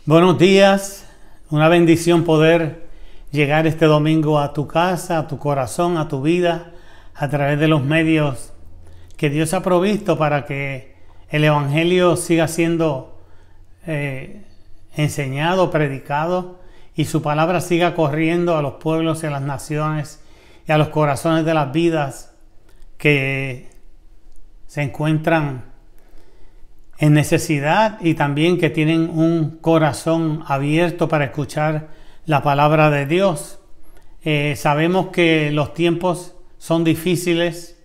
Buenos días, una bendición poder llegar este domingo a tu casa, a tu corazón, a tu vida, a través de los medios que Dios ha provisto para que el Evangelio siga siendo enseñado, predicado y su palabra siga corriendo a los pueblos y a las naciones y a los corazones de las vidas que se encuentran en necesidad y también que tienen un corazón abierto para escuchar la palabra de Dios. Sabemos que los tiempos son difíciles,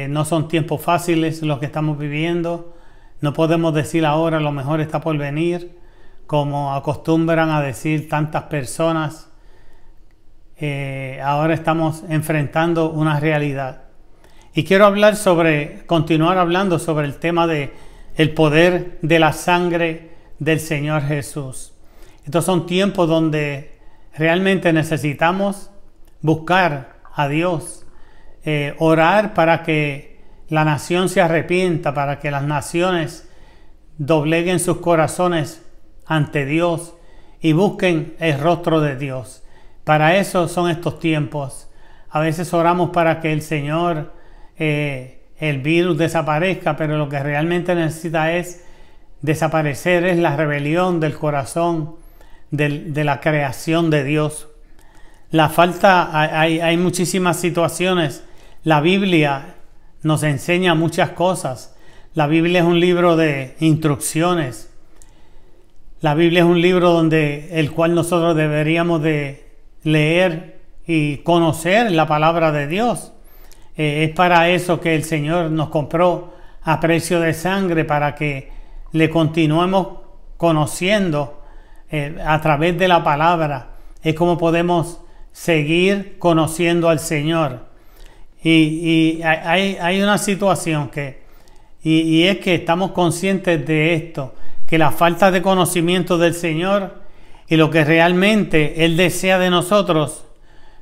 no son tiempos fáciles los que estamos viviendo. No podemos decir ahora lo mejor está por venir, como acostumbran a decir tantas personas. Ahora estamos enfrentando una realidad. Y quiero continuar hablando sobre el tema de el poder de la sangre del Señor Jesús. Estos son tiempos donde realmente necesitamos buscar a Dios, orar para que la nación se arrepienta, para que las naciones dobleguen sus corazones ante Dios y busquen el rostro de Dios. Para eso son estos tiempos. A veces oramos para que el Señor el virus desaparezca, pero lo que realmente necesita es desaparecer es la rebelión del corazón de la creación de Dios. Hay muchísimas situaciones. La Biblia nos enseña muchas cosas. La Biblia es un libro de instrucciones. La Biblia es un libro el cual nosotros deberíamos de leer y conocer la palabra de Dios. Es para eso que el Señor nos compró a precio de sangre, para que le continuemos conociendo a través de la palabra. Es como podemos seguir conociendo al Señor. Y hay una situación y es que estamos conscientes de esto, que la falta de conocimiento del Señor y lo que realmente Él desea de nosotros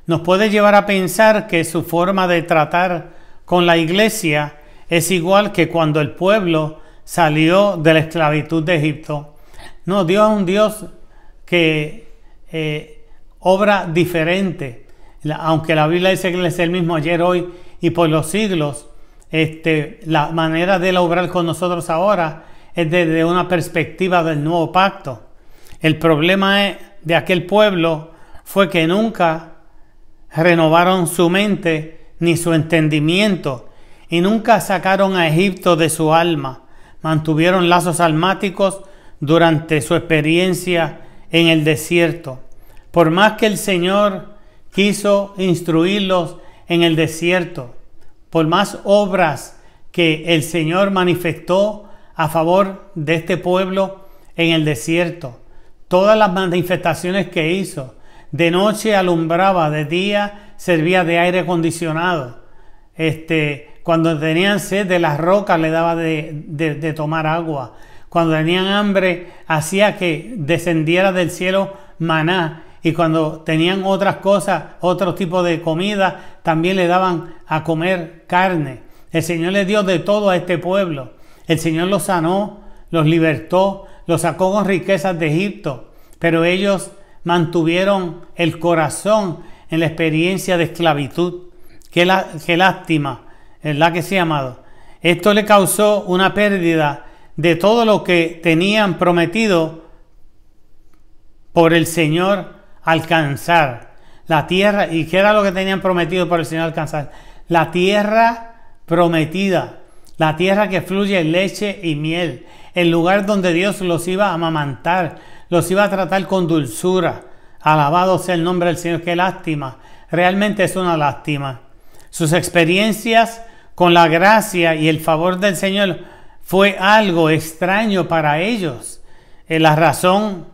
nos puede llevar a pensar que su forma de tratar con la iglesia es igual que cuando el pueblo salió de la esclavitud de Egipto. No, Dios es un Dios que obra diferente. Aunque la Biblia dice que Él es el mismo ayer, hoy y por los siglos, la manera de Él obrar con nosotros ahora es desde una perspectiva del nuevo pacto. El problema de aquel pueblo fue que nunca renovaron su mente ni su entendimiento y nunca sacaron a Egipto de su alma. Mantuvieron lazos almáticos durante su experiencia en el desierto. Por más que el Señor quiso instruirlos en el desierto, por más obras que el Señor manifestó a favor de este pueblo en el desierto, todas las manifestaciones que hizo, de noche alumbraba, de día servía de aire acondicionado. Cuando tenían sed, de las rocas le daba de tomar agua. Cuando tenían hambre, hacía que descendiera del cielo maná. Y cuando tenían otras cosas, otro tipo de comida, también le daban a comer carne. El Señor le dio de todo a este pueblo. El Señor los sanó, los libertó, los sacó con riquezas de Egipto. Pero ellos mantuvieron el corazón en la experiencia de esclavitud. Qué lástima, ¿verdad que sí, amado? Esto le causó una pérdida de todo lo que tenían prometido por el Señor alcanzar. La tierra, ¿y qué era lo que tenían prometido por el Señor alcanzar? La tierra prometida, la tierra que fluye leche y miel, el lugar donde Dios los iba a amamantar, los iba a tratar con dulzura. Alabado sea el nombre del Señor. Qué lástima. Realmente es una lástima. Sus experiencias con la gracia y el favor del Señor fue algo extraño para ellos. La razón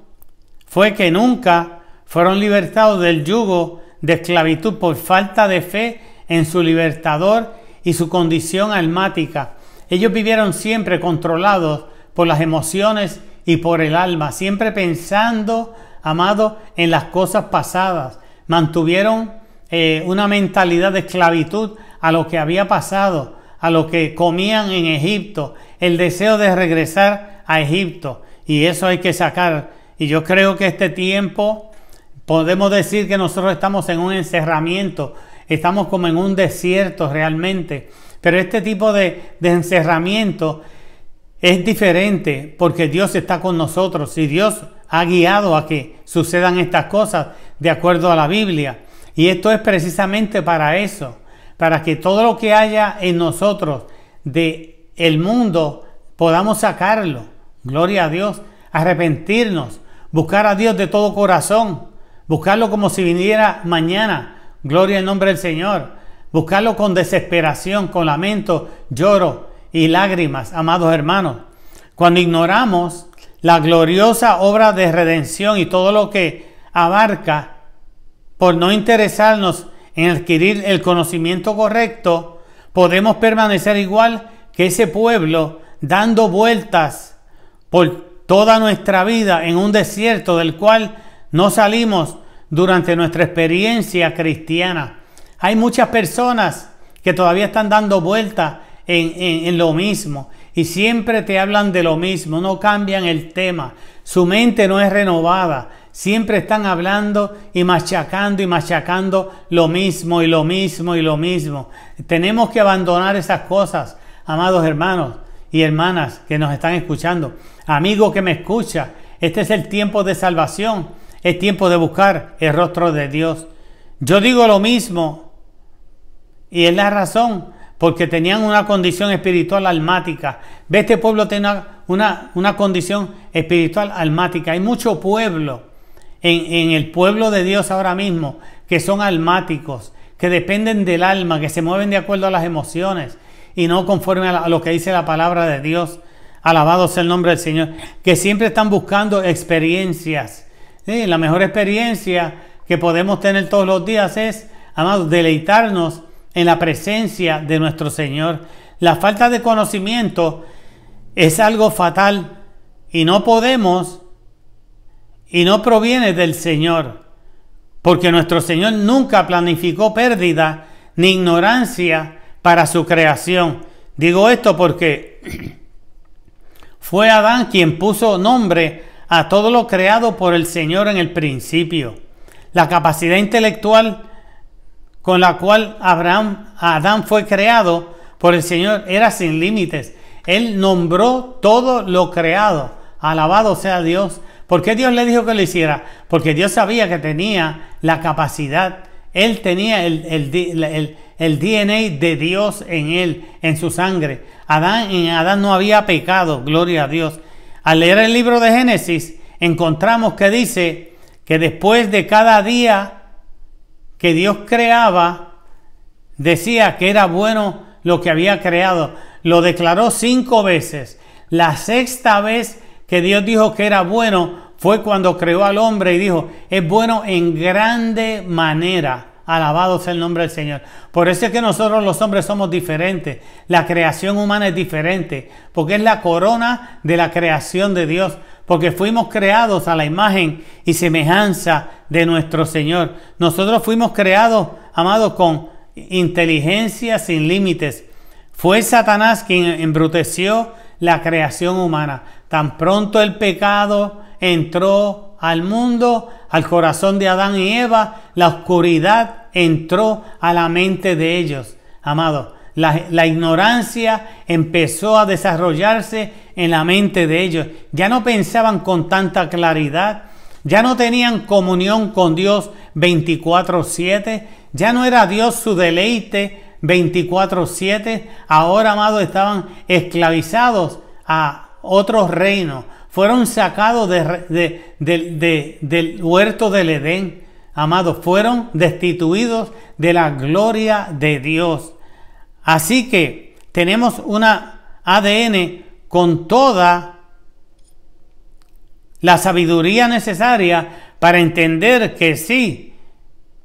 fue que nunca fueron libertados del yugo de esclavitud por falta de fe en su libertador y su condición almática. Ellos vivieron siempre controlados por las emociones y por el alma, siempre pensando, amado, en las cosas pasadas. Mantuvieron una mentalidad de esclavitud a lo que había pasado, a lo que comían en Egipto, el deseo de regresar a Egipto. Y eso hay que sacar Y yo creo que este tiempo podemos decir que nosotros estamos en un encerramiento, estamos como en un desierto realmente. Pero este tipo de encerramiento es diferente porque Dios está con nosotros y Dios ha guiado a que sucedan estas cosas de acuerdo a la Biblia. Y esto es precisamente para eso, para que todo lo que haya en nosotros de el mundo podamos sacarlo. Gloria a Dios, arrepentirnos, buscar a Dios de todo corazón, buscarlo como si viniera mañana. Gloria al nombre del Señor. Buscarlo con desesperación, con lamento, lloro y lágrimas, amados hermanos. Cuando ignoramos la gloriosa obra de redención y todo lo que abarca, por no interesarnos en adquirir el conocimiento correcto, podemos permanecer igual que ese pueblo, dando vueltas por toda nuestra vida en un desierto del cual no salimos durante nuestra experiencia cristiana. Hay muchas personas que todavía están dando vueltas en lo mismo y siempre te hablan de lo mismo, no cambian el tema, su mente no es renovada, siempre están hablando y machacando lo mismo y lo mismo y lo mismo. Tenemos que abandonar esas cosas, amados hermanos y hermanas que nos están escuchando. Amigo que me escucha, este es el tiempo de salvación, es tiempo de buscar el rostro de Dios. Yo digo lo mismo y es la razón, porque tenían una condición espiritual almática. Ve, este pueblo tiene una condición espiritual almática. Hay mucho pueblo en el pueblo de Dios ahora mismo que son almáticos, que dependen del alma, que se mueven de acuerdo a las emociones y no conforme a lo que dice la palabra de Dios. Alabado sea el nombre del Señor. Que siempre están buscando experiencias. Sí, la mejor experiencia que podemos tener todos los días es, amados, deleitarnos en la presencia de nuestro Señor. La falta de conocimiento es algo fatal y no podemos y no proviene del Señor, porque nuestro Señor nunca planificó pérdida ni ignorancia para su creación. Digo esto porque fue Adán quien puso nombre a todo lo creado por el Señor en el principio. La capacidad intelectual con la cual Adán fue creado por el Señor era sin límites. Él nombró todo lo creado. Alabado sea Dios. ¿Por qué Dios le dijo que lo hiciera? Porque Dios sabía que tenía la capacidad. Él tenía el DNA de Dios en él, en su sangre. En Adán no había pecado, gloria a Dios. Al leer el libro de Génesis, encontramos que dice que después de cada día que Dios creaba, decía que era bueno lo que había creado. Lo declaró 5 veces. La 6ª vez que Dios dijo que era bueno fue cuando creó al hombre y dijo, es bueno en grande manera. Alabado sea el nombre del Señor. Por eso es que nosotros los hombres somos diferentes. La creación humana es diferente, porque es la corona de la creación de Dios. Porque fuimos creados a la imagen y semejanza de nuestro Señor. Nosotros fuimos creados, amados, con inteligencia sin límites. Fue Satanás quien embruteció la creación humana. Tan pronto el pecado entró al mundo, al corazón de Adán y Eva, la oscuridad entró a la mente de ellos. Amados, la ignorancia empezó a desarrollarse en la mente de ellos. Ya no pensaban con tanta claridad, ya no tenían comunión con Dios 24/7, ya no era Dios su deleite 24/7. Ahora, amados, estaban esclavizados a otros reinos. Fueron sacados del huerto del Edén. Amados, fueron destituidos de la gloria de Dios. Así que tenemos una ADN con toda la sabiduría necesaria para entender que sí,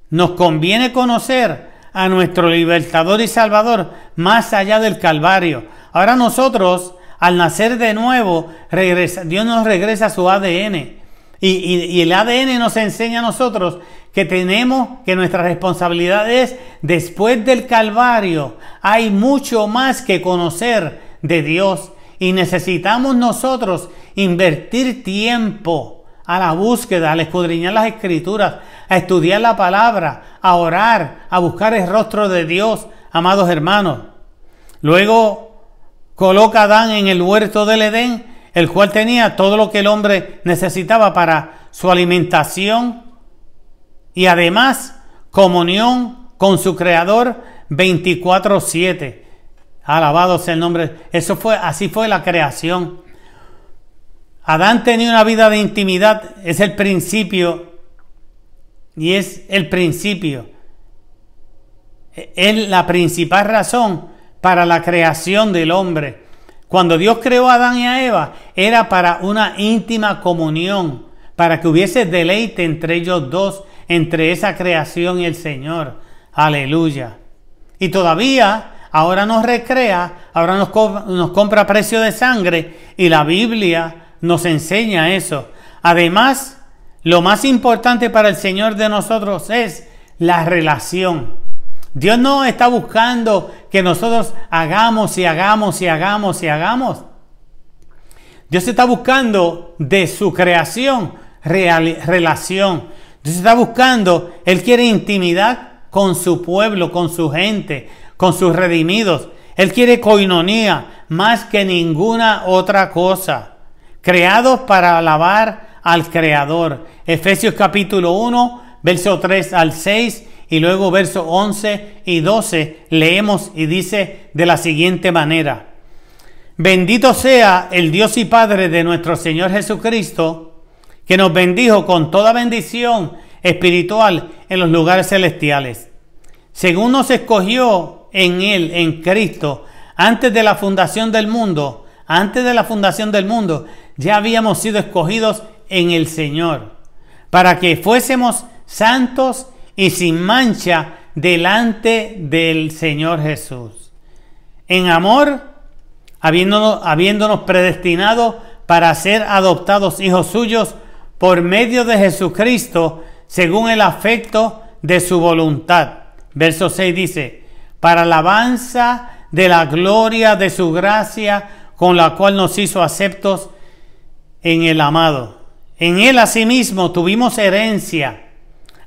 nos conviene conocer a nuestro libertador y salvador más allá del Calvario. Ahora nosotros, al nacer de nuevo, Dios nos regresa su ADN. Y el ADN nos enseña a nosotros que nuestra responsabilidad es, después del Calvario, hay mucho más que conocer de Dios. Y necesitamos nosotros invertir tiempo, a la búsqueda, al escudriñar las escrituras, a estudiar la palabra, a orar, a buscar el rostro de Dios, amados hermanos. Luego coloca a Adán en el huerto del Edén, el cual tenía todo lo que el hombre necesitaba para su alimentación y además comunión con su Creador 24/7. Alabado sea el nombre. Así fue la creación. Adán tenía una vida de intimidad, es el principio, y es el principio. Es la principal razón para la creación del hombre. Cuando Dios creó a Adán y a Eva, era para una íntima comunión, para que hubiese deleite entre ellos dos, entre esa creación y el Señor. Aleluya. Y todavía, ahora nos recrea, ahora nos compra a precio de sangre, y la Biblia nos enseña eso. Además, lo más importante para el Señor de nosotros es la relación. Dios no está buscando que nosotros hagamos y hagamos y hagamos y hagamos. Dios está buscando de su creación relación. Dios está buscando, Él quiere intimidad con su pueblo, con su gente, con sus redimidos. Él quiere coinonía más que ninguna otra cosa. Creados para alabar al Creador. Efesios capítulo 1, verso 3 al 6 y luego versos 11 y 12 leemos y dice de la siguiente manera: Bendito sea el Dios y Padre de nuestro Señor Jesucristo, que nos bendijo con toda bendición espiritual en los lugares celestiales, según nos escogió en Él, en Cristo, antes de la fundación del mundo. Antes de la fundación del mundo ya habíamos sido escogidos en el Señor, para que fuésemos santos y sin mancha delante del Señor Jesús. En amor, habiéndonos predestinado para ser adoptados hijos suyos por medio de Jesucristo, según el afecto de su voluntad. Verso 6 dice: para alabanza de la gloria de su gracia, con la cual nos hizo aceptos en el amado. En Él asimismo tuvimos herencia,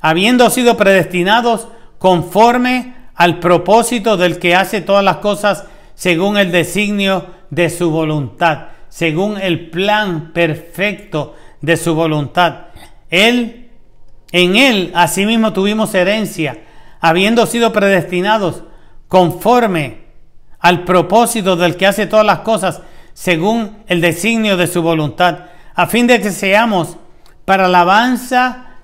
habiendo sido predestinados conforme al propósito del que hace todas las cosas según el designio de su voluntad, según el plan perfecto de su voluntad. En Él asimismo tuvimos herencia, habiendo sido predestinados conforme al propósito del que hace todas las cosas según el designio de su voluntad, a fin de que seamos para alabanza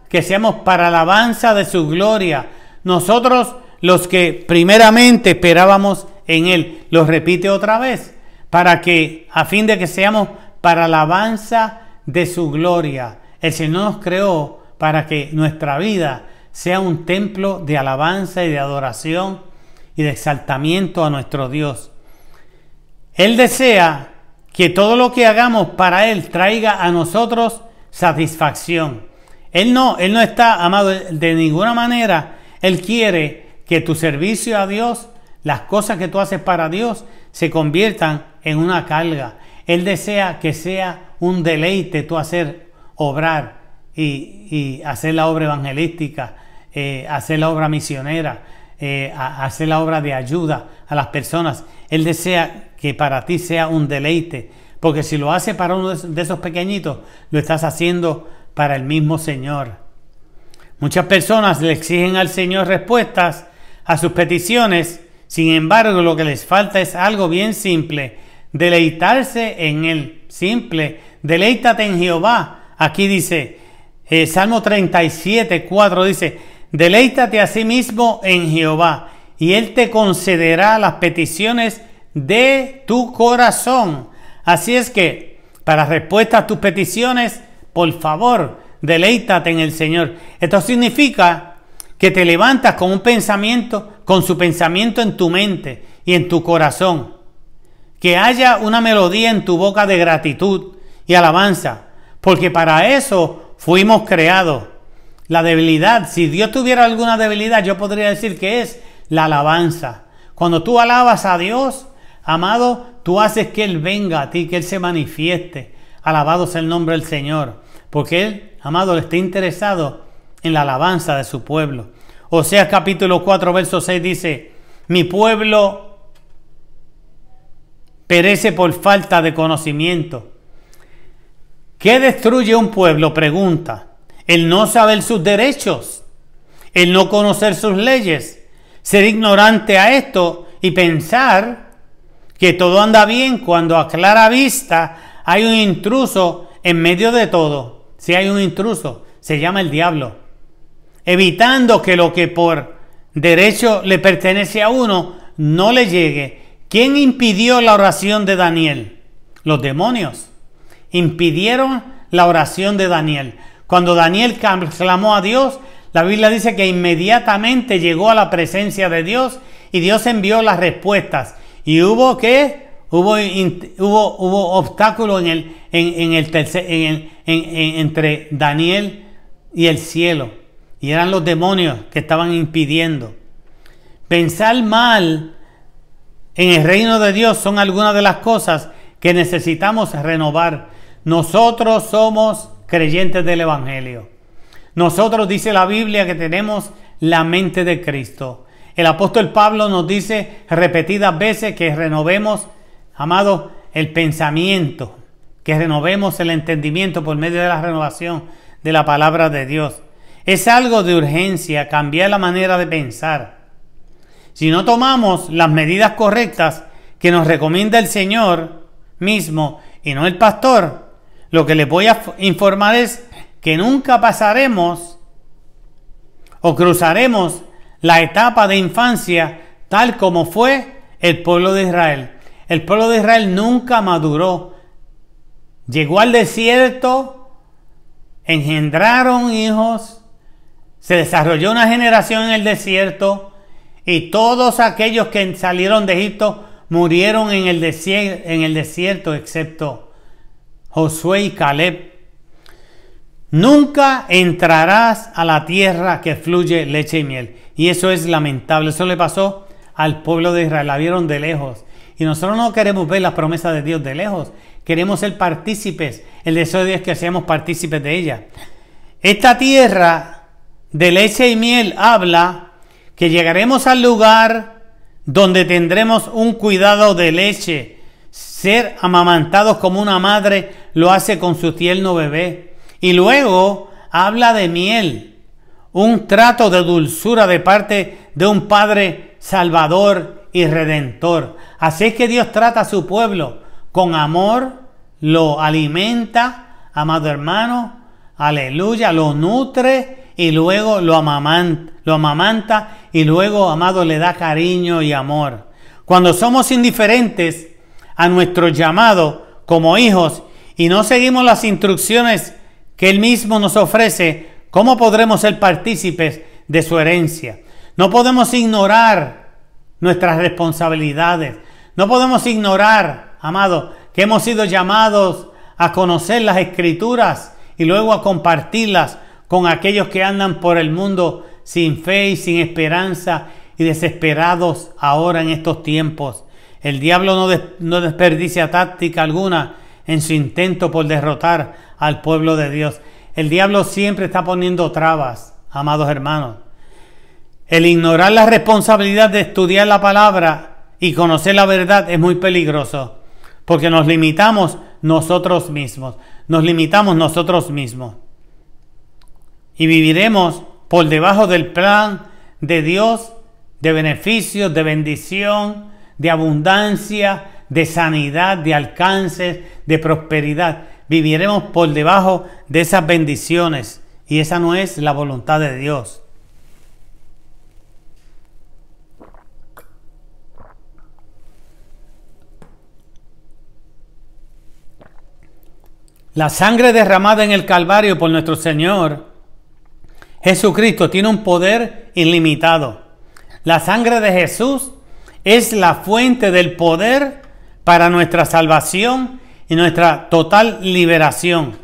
de su gloria, nosotros los que primeramente esperábamos en Él. Lo repite otra vez, a fin de que seamos para alabanza de su gloria. El Señor nos creó para que nuestra vida sea un templo de alabanza y de adoración y de exaltamiento a nuestro Dios. Él desea que todo lo que hagamos para Él traiga a nosotros satisfacción. Él no está, amado, de ninguna manera. Él quiere que tu servicio a Dios, las cosas que tú haces para Dios, se conviertan en una carga. Él desea que sea un deleite tú obrar y hacer la obra evangelística, hacer la obra misionera, hacer la obra de ayuda a las personas. Él desea que para ti sea un deleite, porque si lo hace para uno de esos pequeñitos, lo estás haciendo para el mismo Señor. Muchas personas le exigen al Señor respuestas a sus peticiones. Sin embargo, lo que les falta es algo bien simple: deleitarse en Él. Simple, deleítate en Jehová. Aquí dice, Salmo 37:4 dice: deleítate a sí mismo en Jehová, y Él te concederá las peticiones de tu corazón. Así es que, para respuesta a tus peticiones, por favor, deleítate en el Señor. Esto significa que te levantas con su pensamiento en tu mente y en tu corazón. Que haya una melodía en tu boca de gratitud y alabanza, porque para eso fuimos creados. La debilidad, si Dios tuviera alguna debilidad, yo podría decir que es la alabanza. Cuando tú alabas a Dios, amado, tú haces que Él venga a ti, que Él se manifieste. Alabado sea el nombre del Señor. porque Él, amado, está interesado en la alabanza de su pueblo. Oseas capítulo 4, verso 6 dice: mi pueblo perece por falta de conocimiento. ¿Qué destruye un pueblo? Pregunta. El no saber sus derechos, el no conocer sus leyes, ser ignorante a esto y pensar que todo anda bien cuando a clara vista hay un intruso en medio de todo. Si hay un intruso, se llama el diablo, evitando que lo que por derecho le pertenece a uno no le llegue. ¿Quién impidió la oración de Daniel? Los demonios impidieron la oración de Daniel. Cuando Daniel clamó a Dios, la Biblia dice que inmediatamente llegó a la presencia de Dios y Dios envió las respuestas. ¿Y hubo qué? Hubo obstáculos entre Daniel y el cielo. Y eran los demonios que estaban impidiendo. Pensar mal en el reino de Dios son algunas de las cosas que necesitamos renovar. Nosotros somos creyentes del Evangelio. Nosotros, dice la Biblia, que tenemos la mente de Cristo. El apóstol Pablo nos dice repetidas veces que renovemos, amados, el pensamiento, que renovemos el entendimiento por medio de la renovación de la palabra de Dios. Es algo de urgencia cambiar la manera de pensar. Si no tomamos las medidas correctas que nos recomienda el Señor mismo y no el pastor, lo que les voy a informar es que nunca pasaremos o cruzaremos la etapa de infancia tal como fue el pueblo de Israel. El pueblo de Israel nunca maduró. Llegó al desierto, engendraron hijos, se desarrolló una generación en el desierto y todos aquellos que salieron de Egipto murieron en el desierto excepto Josué y Caleb. Nunca entrarás a la tierra que fluye leche y miel. Y eso es lamentable. Eso le pasó al pueblo de Israel. La vieron de lejos. Y nosotros no queremos ver las promesas de Dios de lejos. Queremos ser partícipes. El deseo de Dios es que seamos partícipes de ella. Esta tierra de leche y miel habla que llegaremos al lugar donde tendremos un cuidado de leche, ser amamantados como una madre lo hace con su tierno bebé. Y luego habla de miel, un trato de dulzura de parte de un Padre Salvador y Redentor. Así es que Dios trata a su pueblo con amor, lo alimenta, amado hermano, aleluya, lo nutre y luego lo amamanta y luego, amado, le da cariño y amor. Cuando somos indiferentes a nuestro llamado como hijos y no seguimos las instrucciones que Él mismo nos ofrece, ¿cómo podremos ser partícipes de su herencia? No podemos ignorar nuestras responsabilidades. No podemos ignorar, amado, que hemos sido llamados a conocer las Escrituras y luego a compartirlas con aquellos que andan por el mundo sin fe y sin esperanza y desesperados ahora en estos tiempos. El diablo no desperdicia táctica alguna en su intento por derrotar al pueblo de Dios. El diablo siempre está poniendo trabas, amados hermanos. El ignorar la responsabilidad de estudiar la palabra y conocer la verdad es muy peligroso, porque nos limitamos nosotros mismos. Nos limitamos nosotros mismos. Y viviremos por debajo del plan de Dios, de beneficios, de bendición, de abundancia, de sanidad, de alcances, de prosperidad. Viviremos por debajo de esas bendiciones y esa no es la voluntad de Dios. La sangre derramada en el Calvario por nuestro Señor Jesucristo tiene un poder ilimitado. La sangre de Jesús es la fuente del poder para nuestra salvación y nuestra total liberación.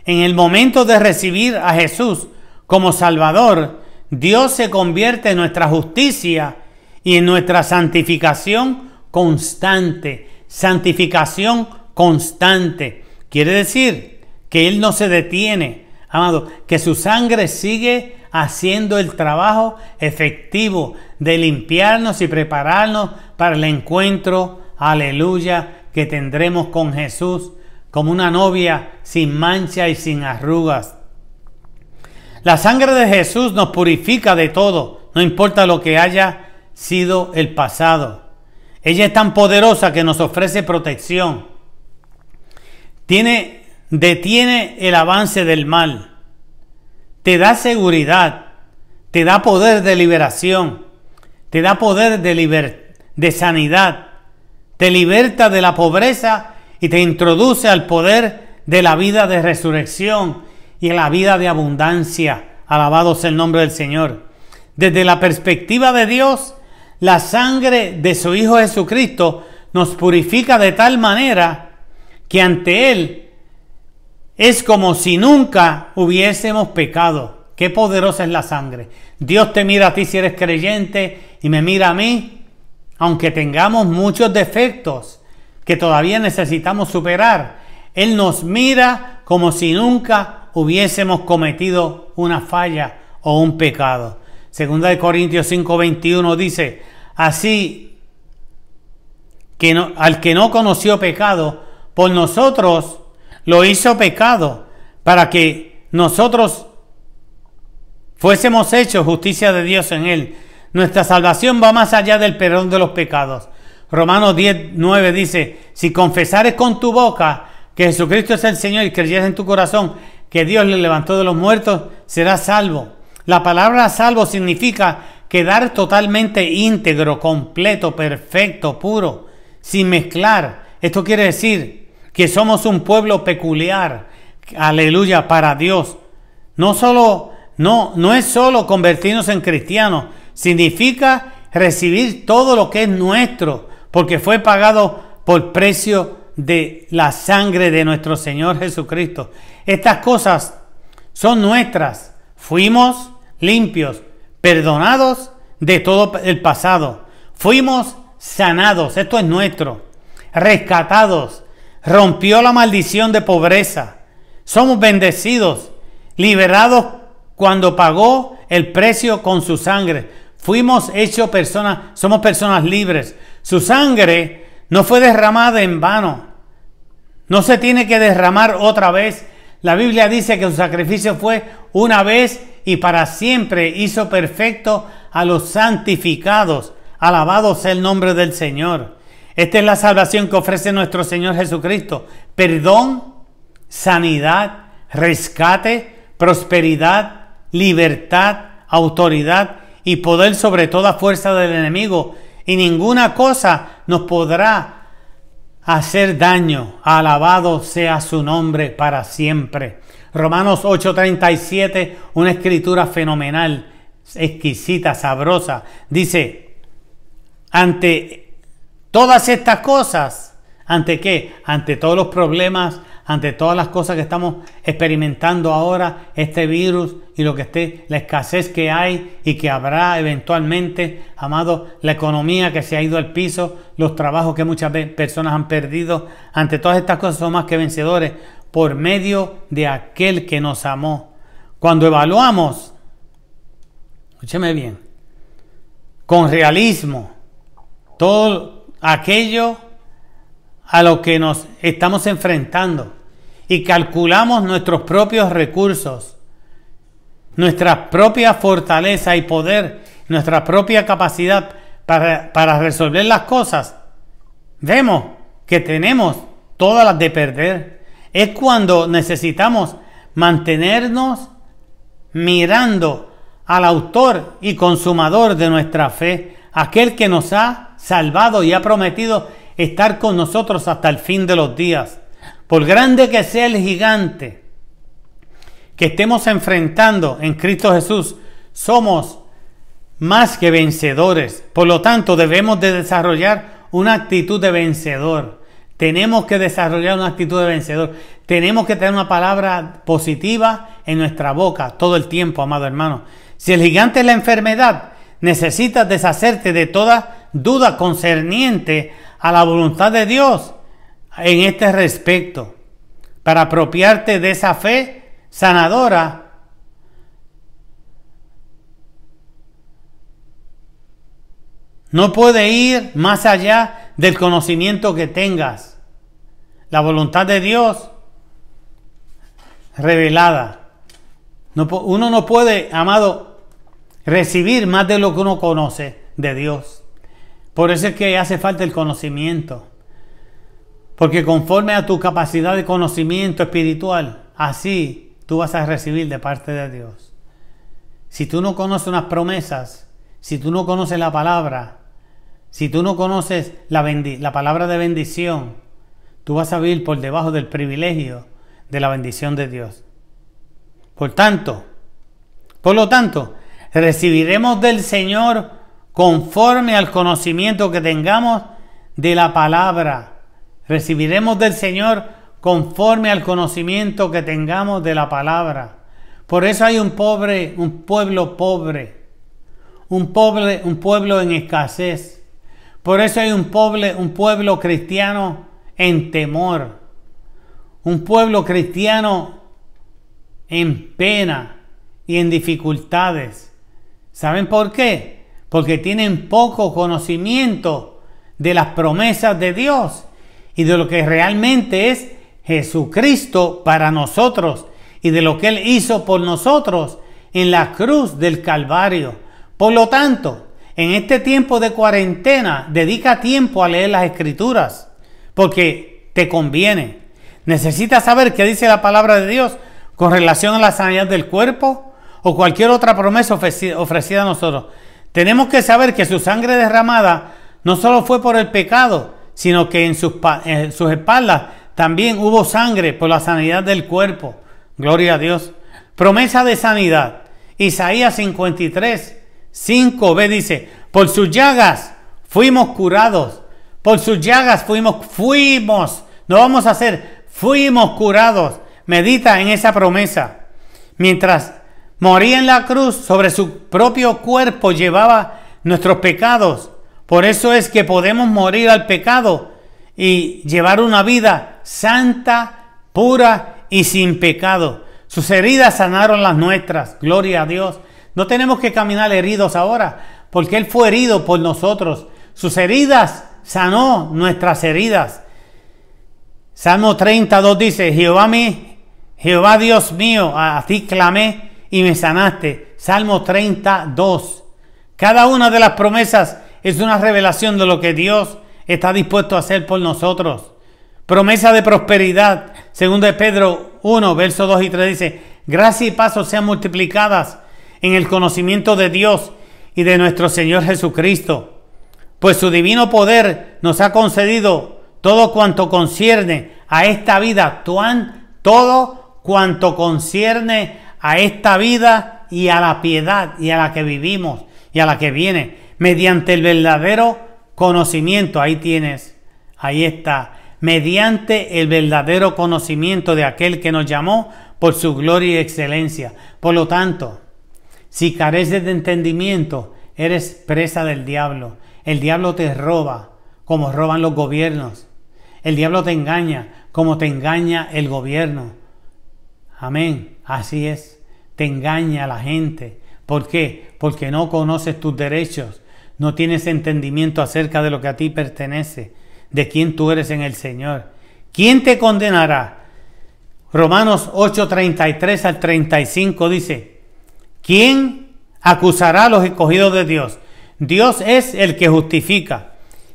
En el momento de recibir a Jesús como Salvador, Dios se convierte en nuestra justicia y en nuestra santificación constante. Santificación constante. Quiere decir que Él no se detiene, amado, que su sangre sigue haciendo el trabajo efectivo de limpiarnos y prepararnos para el encuentro, aleluya, que tendremos con Jesús como una novia sin mancha y sin arrugas. La sangre de Jesús nos purifica de todo, no importa lo que haya sido el pasado. Ella es tan poderosa que nos ofrece protección. Detiene el avance del mal. Te da seguridad. Te da poder de liberación. Te da poder de sanidad. Te liberta de la pobreza y te introduce al poder de la vida de resurrección y a la vida de abundancia. Alabado sea el nombre del Señor. Desde la perspectiva de Dios, la sangre de su Hijo Jesucristo nos purifica de tal manera que ante Él es como si nunca hubiésemos pecado. Qué poderosa es la sangre. Dios te mira a ti si eres creyente y me mira a mí, aunque tengamos muchos defectos que todavía necesitamos superar. Él nos mira como si nunca hubiésemos cometido una falla o un pecado. Segunda de Corintios 5:21 dice, así que al que no conoció pecado, por nosotros lo hizo pecado, para que nosotros fuésemos hechos justicia de Dios en él. Nuestra salvación va más allá del perdón de los pecados. Romanos 10:9 dice, si confesares con tu boca que Jesucristo es el Señor y creyeres en tu corazón que Dios le levantó de los muertos, serás salvo. La palabra salvo significa quedar totalmente íntegro, completo, perfecto, puro, sin mezclar. Esto quiere decir que somos un pueblo peculiar, aleluya, para Dios. No es solo convertirnos en cristianos, significa recibir todo lo que es nuestro, porque fue pagado por precio de la sangre de nuestro Señor Jesucristo. Estas cosas son nuestras. Fuimos limpios, perdonados de todo el pasado. Fuimos sanados, esto es nuestro. Rescatados, rompió la maldición de pobreza. Somos bendecidos, liberados cuando pagó el precio con su sangre. Fuimos hechos personas, somos personas libres. Su sangre no fue derramada en vano. No se tiene que derramar otra vez. La Biblia dice que su sacrificio fue una vez y para siempre. Hizo perfecto a los santificados. Alabado sea el nombre del Señor. Esta es la salvación que ofrece nuestro Señor Jesucristo. Perdón, sanidad, rescate, prosperidad, libertad, autoridad y poder sobre toda fuerza del enemigo. Y ninguna cosa nos podrá hacer daño. Alabado sea su nombre para siempre. Romanos 8:37, una escritura fenomenal, exquisita, sabrosa. Dice, ante todas estas cosas, ¿ante qué? Ante todos los problemas, ante todas las cosas que estamos experimentando ahora, este virus y lo que esté, la escasez que hay y que habrá eventualmente, amado, la economía que se ha ido al piso, los trabajos que muchas personas han perdido, ante todas estas cosas somos más que vencedores por medio de aquel que nos amó. Cuando evaluamos, escúcheme bien, con realismo, todo aquello a lo que nos estamos enfrentando y calculamos nuestros propios recursos, nuestra propia fortaleza y poder, nuestra propia capacidad para resolver las cosas, vemos que tenemos todas las de perder. Es cuando necesitamos mantenernos mirando al autor y consumador de nuestra fe, aquel que nos ha salvado y ha prometido estar con nosotros hasta el fin de los días. Por grande que sea el gigante que estemos enfrentando en Cristo Jesús, somos más que vencedores. Por lo tanto, debemos de desarrollar una actitud de vencedor. Tenemos que desarrollar una actitud de vencedor. Tenemos que tener una palabra positiva en nuestra boca todo el tiempo, amado hermano. Si el gigante es la enfermedad, necesitas deshacerte de toda duda concerniente a la voluntad de Dios en este respecto. para apropiarte de esa fe sanadora, no puede ir más allá del conocimiento que tengas. La voluntad de Dios revelada. Uno no puede, amado, recibir más de lo que uno conoce de Dios. Por eso es que hace falta el conocimiento. Porque conforme a tu capacidad de conocimiento espiritual, así tú vas a recibir de parte de Dios. Si tú no conoces unas promesas, si tú no conoces la palabra, si tú no conoces la palabra de bendición, tú vas a vivir por debajo del privilegio de la bendición de Dios. Por lo tanto, recibiremos del Señor conforme al conocimiento que tengamos de la palabra. Recibiremos del Señor conforme al conocimiento que tengamos de la palabra. Por eso hay un pueblo pobre, un pueblo en escasez. Por eso hay un pueblo cristiano en temor, un pueblo cristiano en pena y en dificultades. ¿Saben por qué? Porque tienen poco conocimiento de las promesas de Dios y de lo que realmente es Jesucristo para nosotros y de lo que Él hizo por nosotros en la cruz del Calvario. Por lo tanto, en este tiempo de cuarentena, dedica tiempo a leer las Escrituras, porque te conviene. Necesitas saber qué dice la palabra de Dios con relación a la sanidad del cuerpo o cualquier otra promesa ofrecida a nosotros. Tenemos que saber que su sangre derramada no solo fue por el pecado, sino que en sus espaldas también hubo sangre por la sanidad del cuerpo. Gloria a Dios. Promesa de sanidad. Isaías 53, 5b dice: por sus llagas fuimos curados. Por sus llagas fuimos. No vamos a hacer, fuimos curados. Medita en esa promesa. Mientras moría en la cruz, sobre su propio cuerpo llevaba nuestros pecados. Por eso es que podemos morir al pecado y llevar una vida santa, pura y sin pecado. Sus heridas sanaron las nuestras. Gloria a Dios. No tenemos que caminar heridos ahora, porque Él fue herido por nosotros. Sus heridas sanó nuestras heridas. Salmo 32 dice: Jehová Dios mío, a ti clamé y me sanaste. Salmo 32. Cada una de las promesas es una revelación de lo que Dios está dispuesto a hacer por nosotros. Promesa de prosperidad. Segundo de Pedro 1, versos 2 y 3 dice: gracia y paz os sean multiplicadas en el conocimiento de Dios y de nuestro Señor Jesucristo. Pues su divino poder nos ha concedido todo cuanto concierne a esta vida, todo cuanto concierne a esta vida y a la piedad y a la que vivimos y a la que viene, mediante el verdadero conocimiento. Ahí tienes, ahí está, mediante el verdadero conocimiento de aquel que nos llamó por su gloria y excelencia. Por lo tanto, si careces de entendimiento, eres presa del diablo. El diablo te roba como roban los gobiernos. El diablo te engaña como te engaña el gobierno. Amén. Así es. Te engaña a la gente. ¿Por qué? Porque no conoces tus derechos. No tienes entendimiento acerca de lo que a ti pertenece, de quién tú eres en el Señor. ¿Quién te condenará? Romanos 8:33 al 35 dice: ¿quién acusará a los escogidos de Dios? Dios es el que justifica.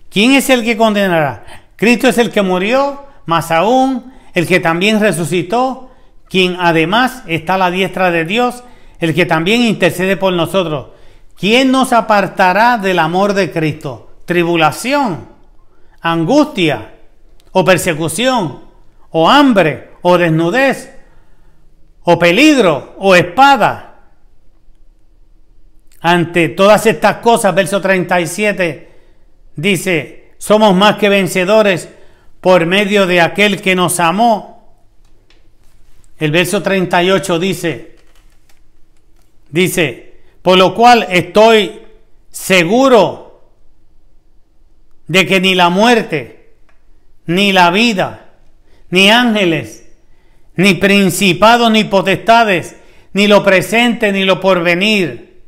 ¿Quién es el que condenará? Cristo es el que murió, más aún el que también resucitó, quien además está a la diestra de Dios, el que también intercede por nosotros. ¿Quién nos apartará del amor de Cristo? ¿Tribulación, angustia, o persecución, o hambre, o desnudez, o peligro, o espada? Ante todas estas cosas, verso 37 dice: somos más que vencedores por medio de aquel que nos amó. El verso 38 dice: por lo cual estoy seguro de que ni la muerte, ni la vida, ni ángeles, ni principados, ni potestades, ni lo presente, ni lo porvenir,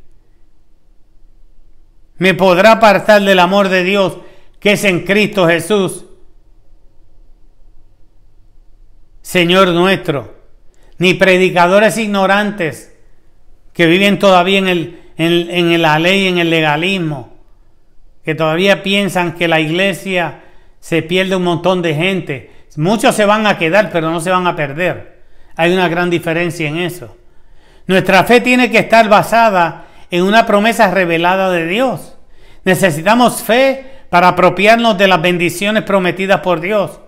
me podrá apartar del amor de Dios que es en Cristo Jesús, Señor nuestro. Ni predicadores ignorantes que viven todavía en la ley, en el legalismo, que todavía piensan que la iglesia se pierde un montón de gente. Muchos se van a quedar, pero no se van a perder. Hay una gran diferencia en eso. Nuestra fe tiene que estar basada en una promesa revelada de Dios. Necesitamos fe para apropiarnos de las bendiciones prometidas por Dios.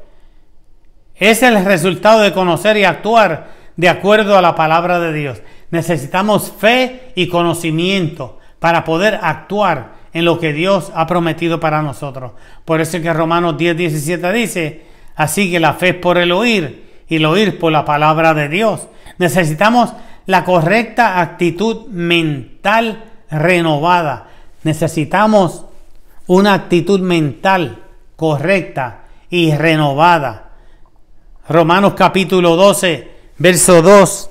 Es el resultado de conocer y actuar de acuerdo a la palabra de Dios. Necesitamos fe y conocimiento para poder actuar en lo que Dios ha prometido para nosotros. Por eso es que Romanos 10:17 dice, así que la fe es por el oír y el oír por la palabra de Dios. Necesitamos la correcta actitud mental renovada. Necesitamos una actitud mental correcta y renovada. Romanos capítulo 12, verso 2,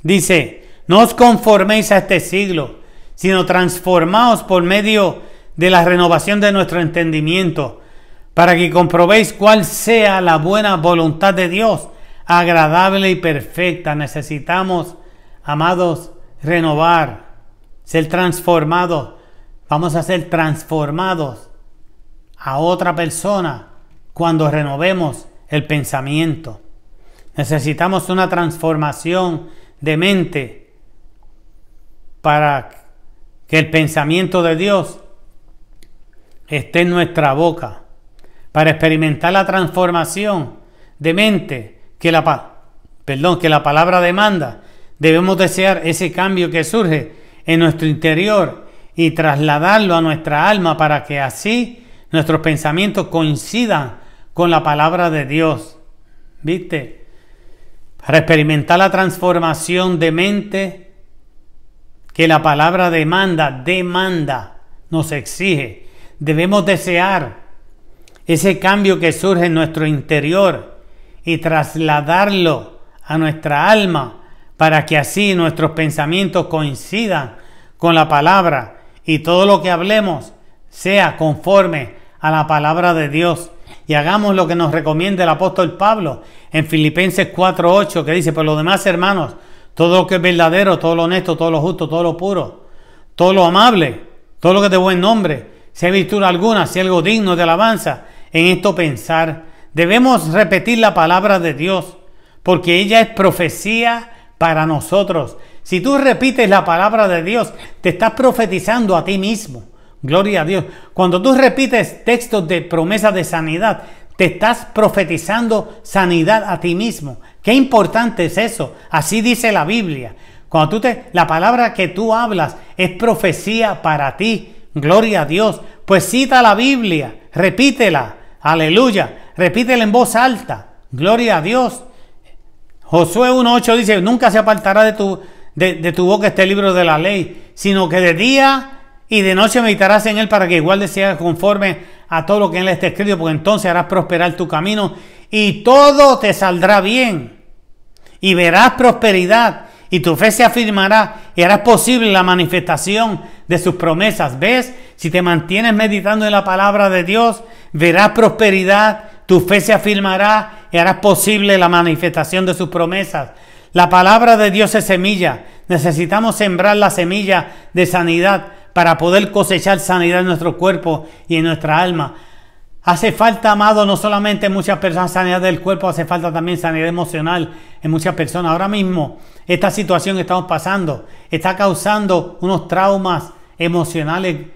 dice, no os conforméis a este siglo, sino transformaos por medio de la renovación de nuestro entendimiento, para que comprobéis cuál sea la buena voluntad de Dios, agradable y perfecta. Necesitamos, amados, renovar, ser transformados. Vamos a ser transformados a otra persona cuando renovemos el pensamiento. Necesitamos una transformación de mente para que el pensamiento de Dios esté en nuestra boca. Para experimentar la transformación de mente que la palabra demanda, debemos desear ese cambio que surge en nuestro interior y trasladarlo a nuestra alma para que así nuestros pensamientos coincidan con la palabra de Dios. ¿Viste? Para experimentar la transformación de mente que la palabra demanda, nos exige. Debemos desear ese cambio que surge en nuestro interior y trasladarlo a nuestra alma para que así nuestros pensamientos coincidan con la palabra y todo lo que hablemos sea conforme a la palabra de Dios. Y hagamos lo que nos recomienda el apóstol Pablo en Filipenses 4:8, que dice, por lo demás, hermanos, todo lo que es verdadero, todo lo honesto, todo lo justo, todo lo puro, todo lo amable, todo lo que es de buen nombre, si hay virtud alguna, si hay algo digno de alabanza, en esto pensar. Debemos repetir la palabra de Dios, porque ella es profecía para nosotros. Si tú repites la palabra de Dios, te estás profetizando a ti mismo. Gloria a Dios. Cuando tú repites textos de promesas de sanidad, te estás profetizando sanidad a ti mismo. Qué importante es eso. Así dice la Biblia. Cuando la palabra que tú hablas es profecía para ti. Gloria a Dios. Pues cita la Biblia, repítela. Aleluya. Repítela en voz alta. Gloria a Dios. Josué 1:8 dice, nunca se apartará de tu boca este libro de la ley, sino que de día y de noche meditarás en él para que igual sea conforme a todo lo que en él está escrito, porque entonces harás prosperar tu camino y todo te saldrá bien y verás prosperidad y tu fe se afirmará y harás posible la manifestación de sus promesas. ¿Ves? Si te mantienes meditando en la palabra de Dios, verás prosperidad, tu fe se afirmará y harás posible la manifestación de sus promesas. La palabra de Dios es semilla. Necesitamos sembrar la semilla de sanidad para poder cosechar sanidad en nuestro cuerpo y en nuestra alma. Hace falta, amado, no solamente en muchas personas sanidad del cuerpo, hace falta también sanidad emocional en muchas personas. Ahora mismo, esta situación que estamos pasando está causando unos traumas emocionales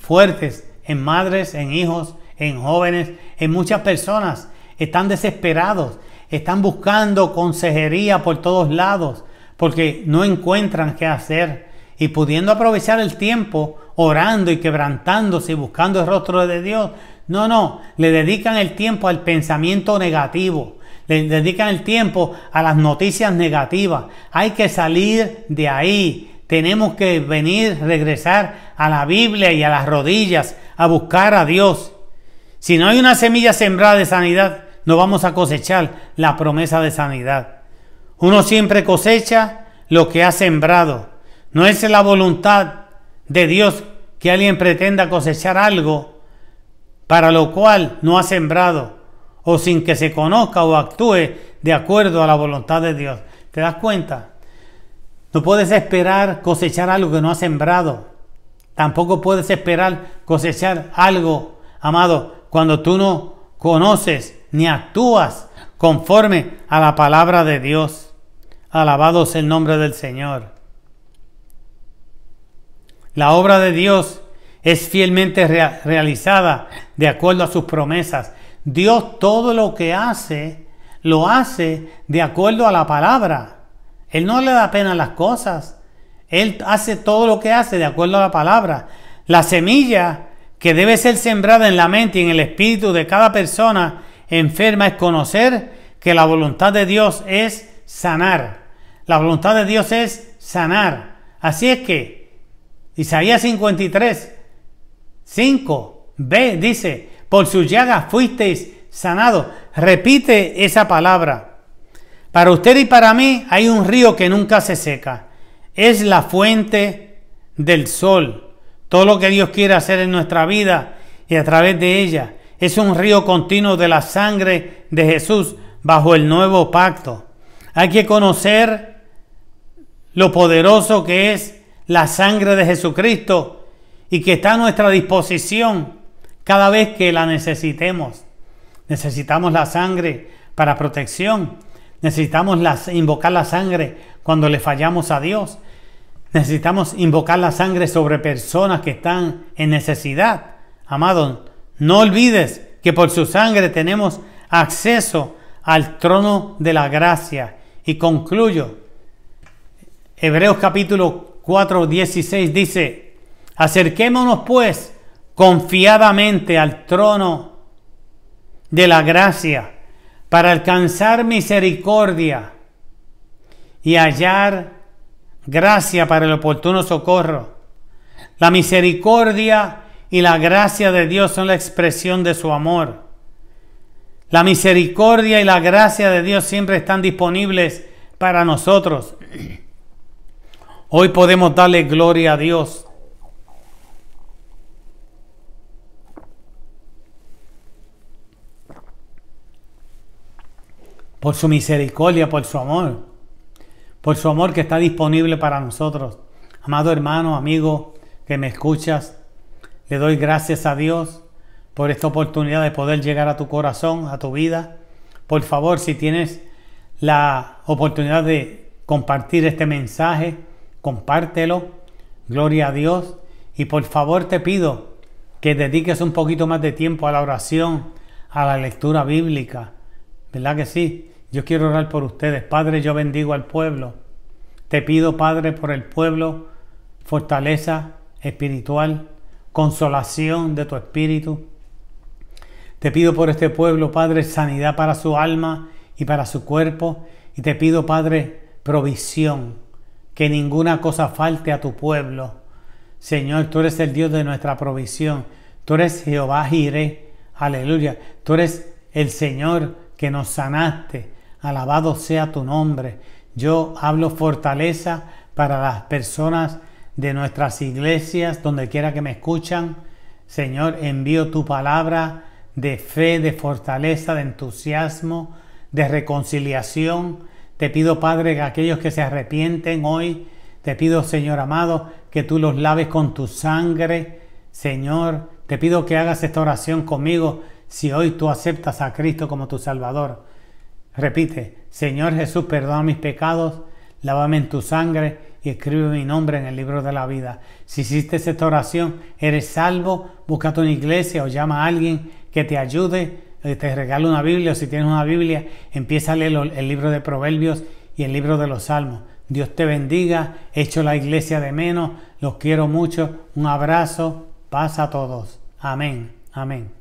fuertes en madres, en hijos, en jóvenes, en muchas personas. Están desesperados, están buscando consejería por todos lados porque no encuentran qué hacer. Y pudiendo aprovechar el tiempo orando y quebrantándose y buscando el rostro de Dios, no, le dedican el tiempo al pensamiento negativo, le dedican el tiempo a las noticias negativas. Hay que salir de ahí, tenemos que regresar a la Biblia y a las rodillas a buscar a Dios. Si no hay una semilla sembrada de sanidad, no vamos a cosechar la promesa de sanidad. Uno siempre cosecha lo que ha sembrado. No es la voluntad de Dios que alguien pretenda cosechar algo para lo cual no ha sembrado, o sin que se conozca o actúe de acuerdo a la voluntad de Dios. ¿Te das cuenta? No puedes esperar cosechar algo que no has sembrado. Tampoco puedes esperar cosechar algo, amado, cuando tú no conoces ni actúas conforme a la palabra de Dios. Alabado sea el nombre del Señor. La obra de Dios es fielmente realizada de acuerdo a sus promesas. Dios todo lo que hace, lo hace de acuerdo a la palabra. Él no le da pena las cosas. Él hace todo lo que hace de acuerdo a la palabra. La semilla que debe ser sembrada en la mente y en el espíritu de cada persona enferma es conocer que la voluntad de Dios es sanar. La voluntad de Dios es sanar. Así es que Isaías 53, 5b dice: por sus llagas fuisteis sanados. Repite esa palabra. Para usted y para mí hay un río que nunca se seca. Es la fuente del sol. Todo lo que Dios quiere hacer en nuestra vida y a través de ella es un río continuo de la sangre de Jesús bajo el nuevo pacto. Hay que conocer lo poderoso que es la sangre de Jesucristo y que está a nuestra disposición cada vez que la necesitemos. Necesitamos la sangre para protección. Necesitamos invocar la sangre cuando le fallamos a Dios. Necesitamos invocar la sangre sobre personas que están en necesidad. Amado, no olvides que por su sangre tenemos acceso al trono de la gracia. Y concluyo. Hebreos capítulo 4, 16 dice: acerquémonos pues confiadamente al trono de la gracia para alcanzar misericordia y hallar gracia para el oportuno socorro. La misericordia y la gracia de Dios son la expresión de su amor. La misericordia y la gracia de Dios siempre están disponibles para nosotros. Hoy podemos darle gloria a Dios. Por su misericordia, por su amor que está disponible para nosotros. Amado hermano, amigo que me escuchas, le doy gracias a Dios por esta oportunidad de poder llegar a tu corazón, a tu vida. Por favor, si tienes la oportunidad de compartir este mensaje, compártelo. Gloria a Dios. Y por favor te pido que dediques un poquito más de tiempo a la oración, a la lectura bíblica. ¿Verdad que sí? Yo quiero orar por ustedes. Padre, yo bendigo al pueblo. Te pido, Padre, por el pueblo, fortaleza espiritual, consolación de tu espíritu. Te pido por este pueblo, Padre, sanidad para su alma y para su cuerpo. Y te pido, Padre, provisión, que ninguna cosa falte a tu pueblo. Señor, tú eres el Dios de nuestra provisión. Tú eres Jehová Jireh. Aleluya. Tú eres el Señor que nos sanaste. Alabado sea tu nombre. Yo hablo fortaleza para las personas de nuestras iglesias, donde quiera que me escuchan. Señor, envío tu palabra de fe, de fortaleza, de entusiasmo, de reconciliación. Te pido, Padre, que aquellos que se arrepienten hoy, te pido, Señor amado, que tú los laves con tu sangre. Señor, te pido que hagas esta oración conmigo si hoy tú aceptas a Cristo como tu Salvador. Repite: Señor Jesús, perdona mis pecados, lávame en tu sangre y escribe mi nombre en el libro de la vida. Si hiciste esta oración, eres salvo. Búscate una iglesia o llama a alguien que te ayude, te regale una Biblia, o si tienes una Biblia, empieza a leer el libro de Proverbios y el libro de los Salmos. Dios te bendiga. Echo la iglesia de menos. Los quiero mucho. Un abrazo. Paz a todos. Amén. Amén.